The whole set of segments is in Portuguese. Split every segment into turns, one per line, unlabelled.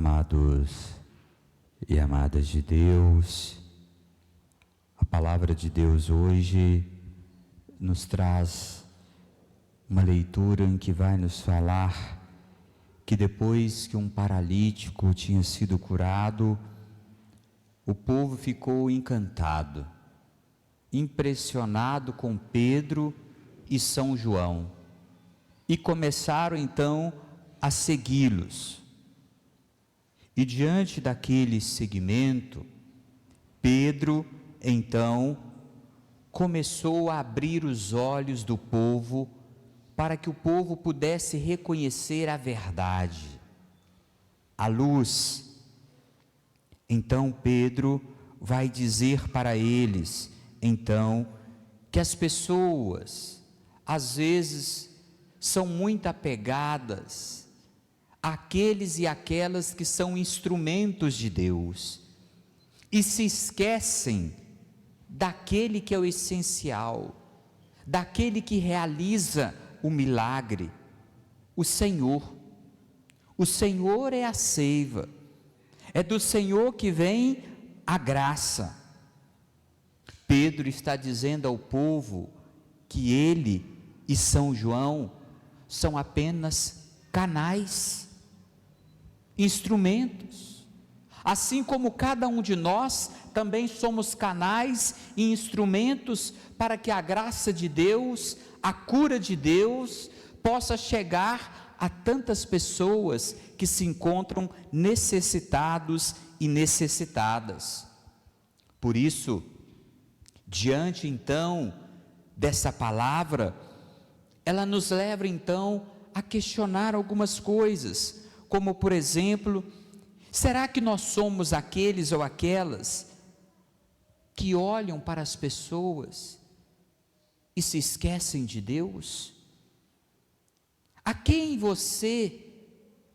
Amados e amadas de Deus, a palavra de Deus hoje nos traz uma leitura em que vai nos falar que depois que um paralítico tinha sido curado, o povo ficou encantado, impressionado com Pedro e São João, e começaram então a segui-los. E diante daquele seguimento, Pedro então começou a abrir os olhos do povo para que o povo pudesse reconhecer a verdade, a luz. Então Pedro vai dizer para eles, então, que as pessoas, às vezes, são muito apegadas àqueles e aquelas que são instrumentos de Deus, e se esquecem daquele que é o essencial, daquele que realiza o milagre, o Senhor. O Senhor é a seiva, é do Senhor que vem a graça. Pedro está dizendo ao povo que ele e São João são apenas canais, instrumentos, assim como cada um de nós também somos canais e instrumentos para que a graça de Deus, a cura de Deus, possa chegar a tantas pessoas que se encontram necessitados e necessitadas. Por isso, diante então dessa palavra, ela nos leva então a questionar algumas coisas, como por exemplo, será que nós somos aqueles ou aquelas que olham para as pessoas e se esquecem de Deus? A quem você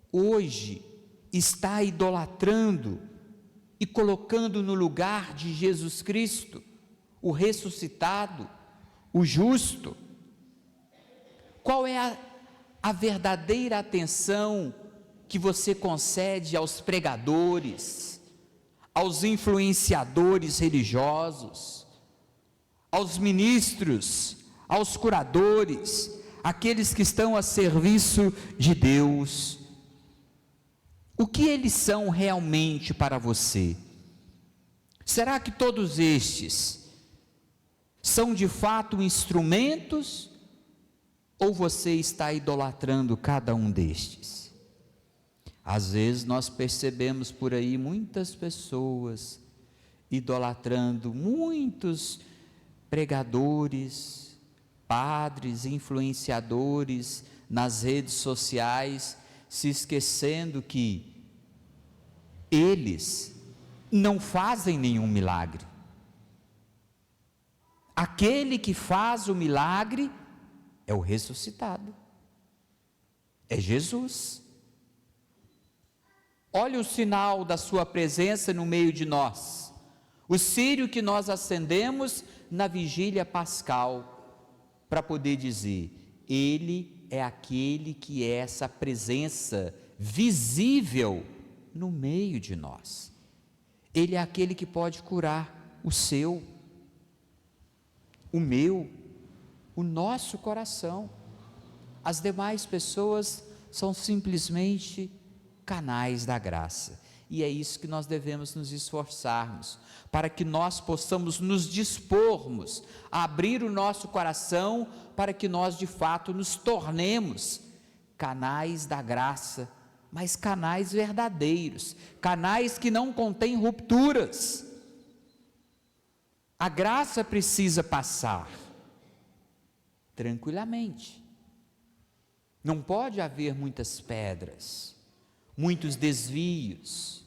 hoje está idolatrando e colocando no lugar de Jesus Cristo, o ressuscitado, o justo? Qual é a verdadeira atenção que você concede aos pregadores, aos influenciadores religiosos, aos ministros, aos curadores, aqueles que estão a serviço de Deus? O que eles são realmente para você? Será que todos estes são de fato instrumentos, ou você está idolatrando cada um destes? Às vezes nós percebemos por aí muitas pessoas idolatrando muitos pregadores, padres, influenciadores nas redes sociais, se esquecendo que eles não fazem nenhum milagre. Aquele que faz o milagre é o ressuscitado, é Jesus. Olha o sinal da sua presença no meio de nós, o círio que nós acendemos na vigília pascal, para poder dizer, Ele é aquele que é essa presença visível no meio de nós. Ele é aquele que pode curar o seu, o meu, o nosso coração. As demais pessoas são simplesmente canais da graça, e é isso que nós devemos nos esforçarmos, para que nós possamos nos dispormos a abrir o nosso coração, para que nós de fato nos tornemos canais da graça, mas canais verdadeiros, canais que não contêm rupturas. A graça precisa passar tranquilamente, não pode haver muitas pedras, muitos desvios.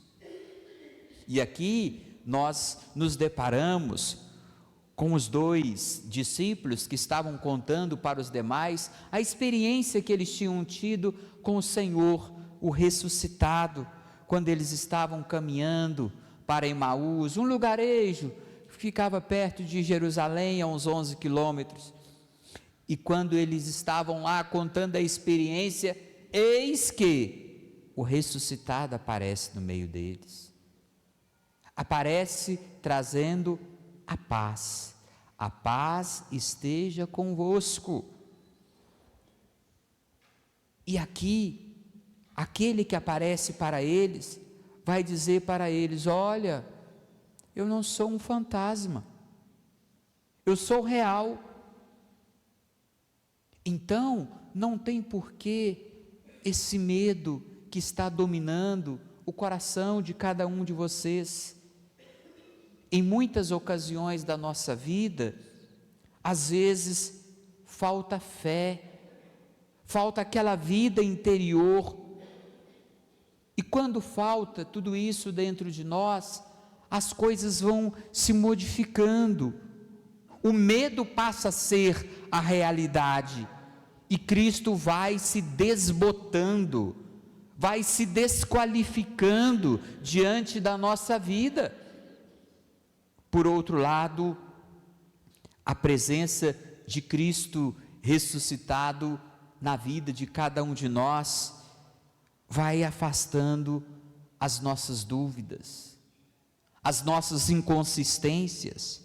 E aqui nós nos deparamos com os dois discípulos que estavam contando para os demais a experiência que eles tinham tido com o Senhor, o ressuscitado, quando eles estavam caminhando para Emaús, um lugarejo que ficava perto de Jerusalém, a uns 11 quilômetros. E quando eles estavam lá contando a experiência, eis que o ressuscitado aparece no meio deles. Aparece trazendo a paz. A paz esteja convosco. E aqui, aquele que aparece para eles, vai dizer para eles: olha, eu não sou um fantasma, eu sou real. Então, não tem porquê esse medo que está dominando o coração de cada um de vocês. Em muitas ocasiões da nossa vida, às vezes falta fé, falta aquela vida interior, e quando falta tudo isso dentro de nós, as coisas vão se modificando, o medo passa a ser a realidade, e Cristo vai se desbotando, vai se desqualificando diante da nossa vida. Por outro lado, a presença de Cristo ressuscitado na vida de cada um de nós vai afastando as nossas dúvidas, as nossas inconsistências.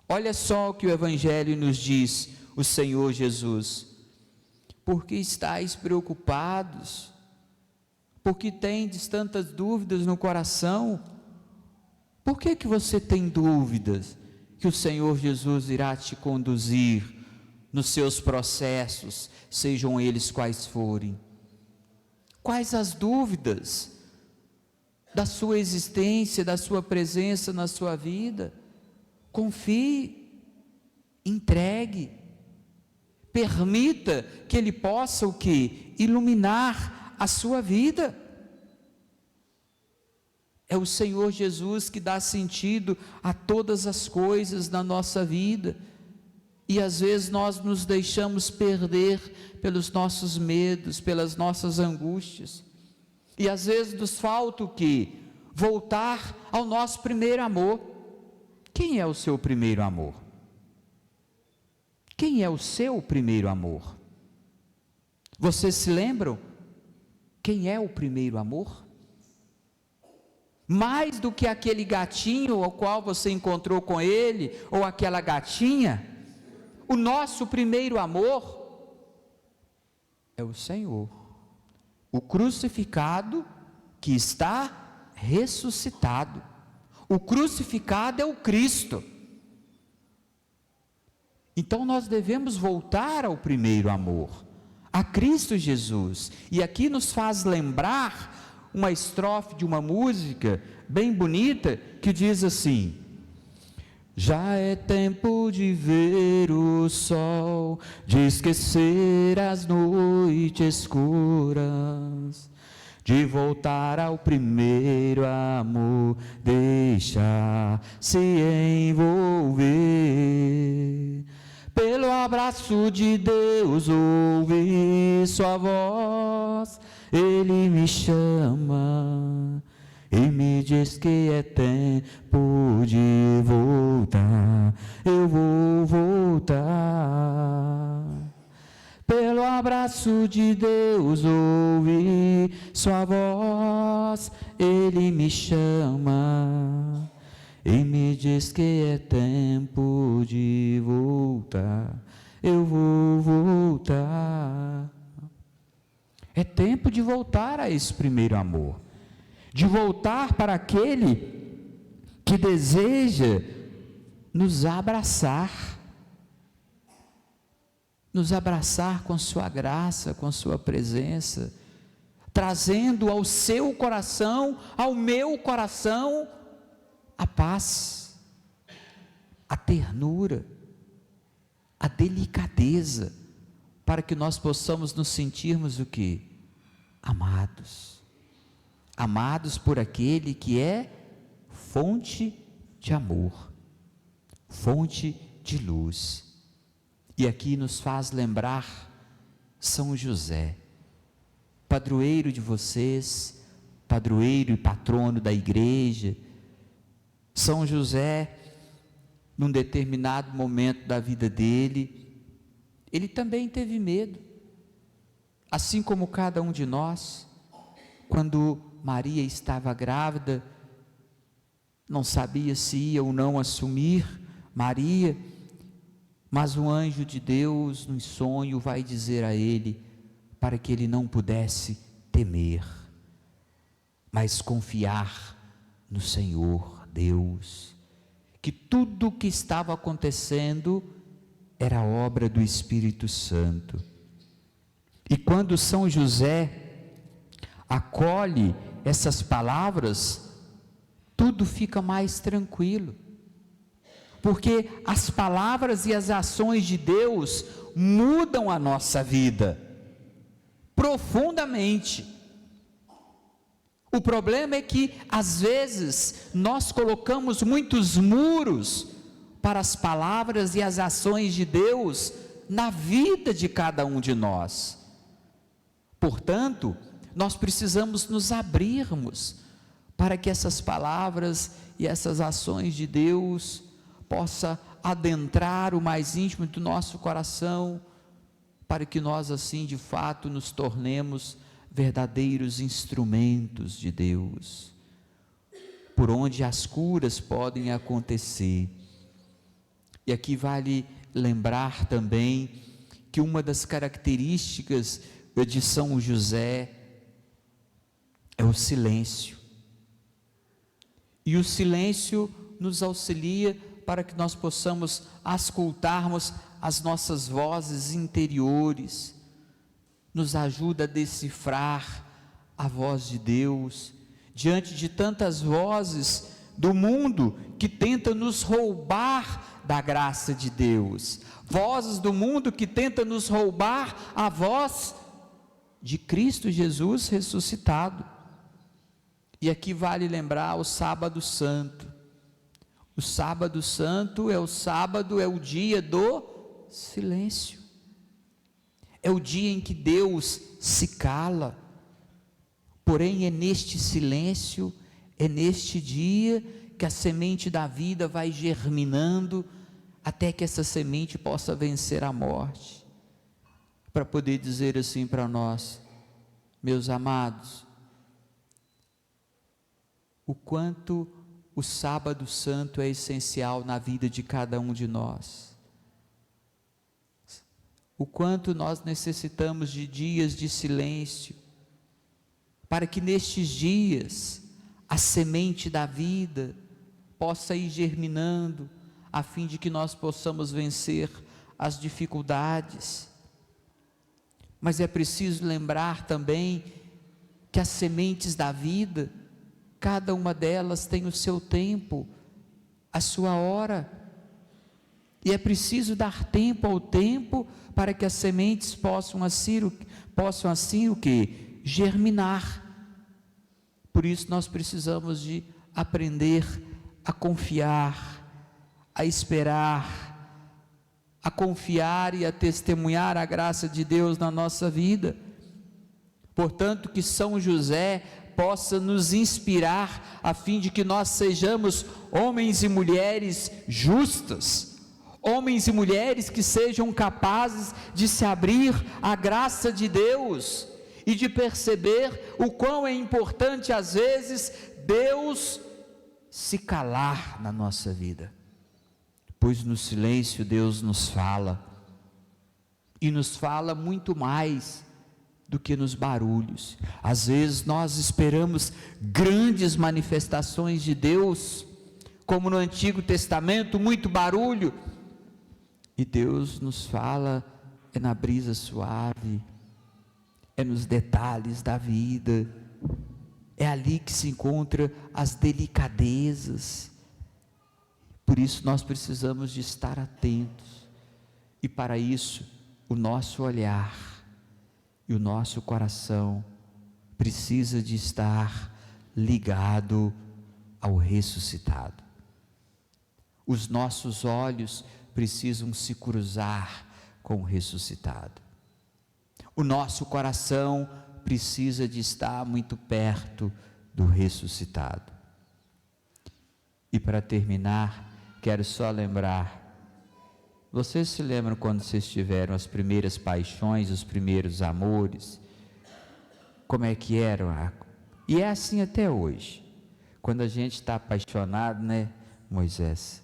Olha só o que o Evangelho nos diz, o Senhor Jesus: por que estáis preocupados? Por que tendes tantas dúvidas no coração? Por que você tem dúvidas que o Senhor Jesus irá te conduzir nos seus processos, sejam eles quais forem? Quais as dúvidas da sua existência, da sua presença na sua vida? Confie, entregue, permita que Ele possa o quê? Iluminar a sua vida. É o Senhor Jesus que dá sentido a todas as coisas na nossa vida, e às vezes nós nos deixamos perder pelos nossos medos, pelas nossas angústias, e às vezes nos falta o quê? Voltar ao nosso primeiro amor. Quem é o seu primeiro amor? Quem é o seu primeiro amor? Vocês se lembram? Quem é o primeiro amor? Mais do que aquele gatinho ao qual você encontrou com ele, ou aquela gatinha, o nosso primeiro amor é o Senhor, o crucificado que está ressuscitado. O crucificado é o Cristo. Então nós devemos voltar ao primeiro amor, a Cristo Jesus. E aqui nos faz lembrar uma estrofe de uma música bem bonita, que diz assim: já é tempo de ver o sol, de esquecer as noites escuras, de voltar ao primeiro amor, deixar-se envolver pelo abraço de Deus, ouvir sua voz. Ele me chama e me diz que é tempo de voltar. Eu vou voltar. Pelo abraço de Deus, ouvir sua voz. Ele me chama e me diz que é tempo de voltar. Eu vou voltar. É tempo de voltar a esse primeiro amor, de voltar para aquele que deseja nos abraçar com sua graça, com sua presença, trazendo ao seu coração, ao meu coração, a paz, a ternura, a delicadeza, para que nós possamos nos sentirmos o quê? Amados. Amados por aquele que é fonte de amor, fonte de luz. E aqui nos faz lembrar São José, padroeiro de vocês, padroeiro e patrono da igreja. São José, num determinado momento da vida dele, ele também teve medo, assim como cada um de nós. quando Maria estava grávida, não sabia se ia ou não assumir Maria, mas o anjo de Deus, no sonho, vai dizer a ele, para que ele não pudesse temer, mas confiar no Senhor Deus, que tudo o que estava acontecendo era obra do Espírito Santo. E quando São José acolhe essas palavras, tudo fica mais tranquilo, porque as palavras e as ações de Deus mudam a nossa vida profundamente. O problema é que às vezes nós colocamos muitos muros para as palavras e as ações de Deus na vida de cada um de nós. Portanto, nós precisamos nos abrirmos para que essas palavras e essas ações de Deus possa adentrar o mais íntimo do nosso coração, para que nós assim de fato nos tornemos verdadeiros instrumentos de Deus, por onde as curas podem acontecer. E aqui vale lembrar também que uma das características de São José é o silêncio. E o silêncio nos auxilia para que nós possamos auscultarmos as nossas vozes interiores, nos ajuda a decifrar a voz de Deus, diante de tantas vozes do mundo que tentam nos roubar da graça de Deus, vozes do mundo que tentam nos roubar a voz de Cristo Jesus ressuscitado. E aqui vale lembrar o Sábado Santo. O Sábado Santo é o dia do silêncio. É o dia em que Deus se cala, porém é neste silêncio, é neste dia que a semente da vida vai germinando, até que essa semente possa vencer a morte, para poder dizer assim para nós: meus amados, o quanto o Sábado Santo é essencial na vida de cada um de nós, o quanto nós necessitamos de dias de silêncio, para que nestes dias a semente da vida possa ir germinando, a fim de que nós possamos vencer as dificuldades. Mas é preciso lembrar também que as sementes da vida, cada uma delas tem o seu tempo, a sua hora, e é preciso dar tempo ao tempo para que as sementes possam assim o quê? Germinar. Por isso nós precisamos de aprender a confiar, a esperar, a confiar e a testemunhar a graça de Deus na nossa vida. Portanto, que São José possa nos inspirar, a fim de que nós sejamos homens e mulheres justas, homens e mulheres que sejam capazes de se abrir à graça de Deus e de perceber o quão é importante às vezes Deus se calar na nossa vida, pois no silêncio Deus nos fala, e nos fala muito mais do que nos barulhos. Às vezes nós esperamos grandes manifestações de Deus, como no Antigo Testamento, muito barulho, e Deus nos fala é na brisa suave, é nos detalhes da vida, é ali que se encontram as delicadezas. Por isso nós precisamos de estar atentos, e para isso o nosso olhar e o nosso coração precisa de estar ligado ao ressuscitado. Os nossos olhos precisam se cruzar com o ressuscitado. O nosso coração precisa de estar muito perto do ressuscitado. E para terminar, quero só lembrar, vocês se lembram quando vocês tiveram as primeiras paixões, os primeiros amores? Como é que eram E é assim até hoje. Quando a gente está apaixonado, né, Moisés?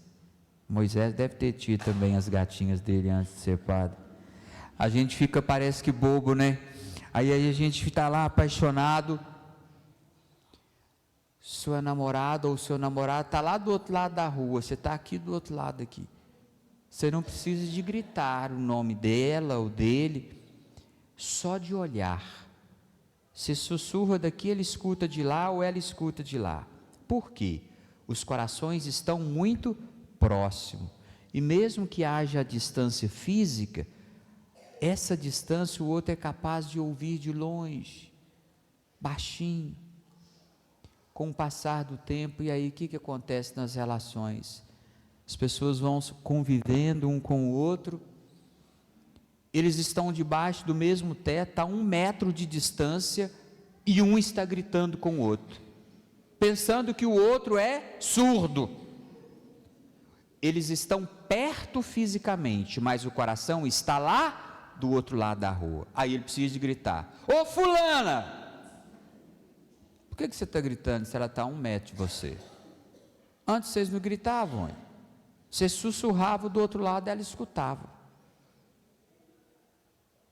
Moisés deve ter tido também as gatinhas dele antes de ser padre. A gente fica, parece que bobo, né? Aí a gente está lá apaixonado. Sua namorada ou seu namorado está lá do outro lado da rua, você está aqui do outro lado aqui. Você não precisa de gritar o nome dela ou dele, só de olhar. Você sussurra daqui, ele escuta de lá ou ela escuta de lá. Por quê? Os corações estão muito próximos. E mesmo que haja a distância física, essa distância o outro é capaz de ouvir de longe, baixinho. Com o passar do tempo, e aí o que acontece nas relações? As pessoas vão convivendo um com o outro, eles estão debaixo do mesmo teto, a 1 metro de distância, e um está gritando com o outro, pensando que o outro é surdo. Eles estão perto fisicamente, mas o coração está lá do outro lado da rua. Aí ele precisa de gritar: ô fulana! Por que você está gritando se ela está a 1 metro de você? Antes vocês não gritavam, hein? Você sussurrava do outro lado, ela escutava.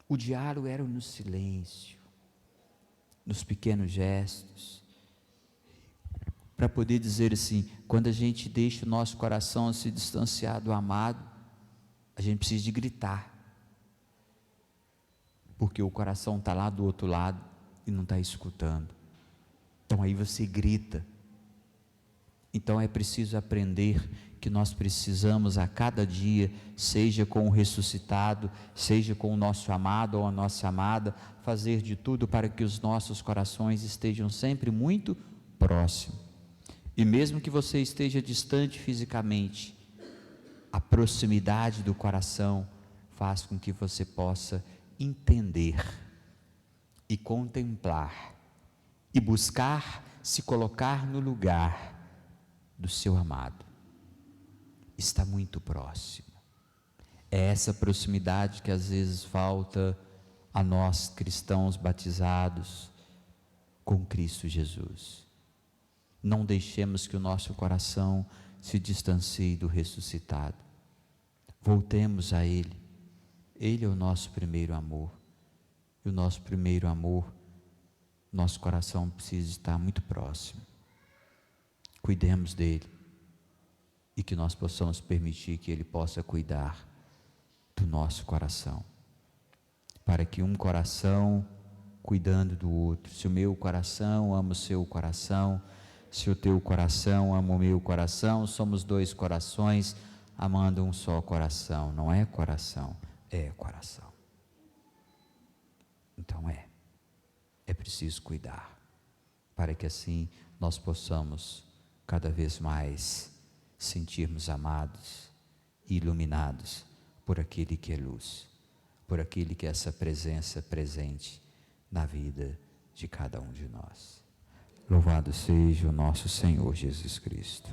O diálogo era no silêncio, nos pequenos gestos, para poder dizer assim, quando a gente deixa o nosso coração se distanciar do amado, a gente precisa de gritar, porque o coração está lá do outro lado e não está escutando. Então aí você grita. Então é preciso aprender que nós precisamos a cada dia, seja com o ressuscitado, seja com o nosso amado ou a nossa amada, fazer de tudo para que os nossos corações estejam sempre muito próximos. E mesmo que você esteja distante fisicamente, a proximidade do coração faz com que você possa entender e contemplar e buscar se colocar no lugar do seu amado. Está muito próximo. É essa proximidade que às vezes falta a nós cristãos batizados com Cristo Jesus. Não deixemos que o nosso coração se distancie do ressuscitado. Voltemos a Ele. Ele é o nosso primeiro amor. E o nosso primeiro amor, nosso coração precisa estar muito próximo. Cuidemos dele e que nós possamos permitir que ele possa cuidar do nosso coração, para que um coração cuidando do outro, se o meu coração ama o seu coração, se o teu coração ama o meu coração, somos 2 corações amando um só coração. Não é coração, é coração. Então é preciso cuidar, para que assim nós possamos cada vez mais sentirmos amados e iluminados por aquele que é luz, por aquele que é essa presença presente na vida de cada um de nós. Louvado seja o nosso Senhor Jesus Cristo.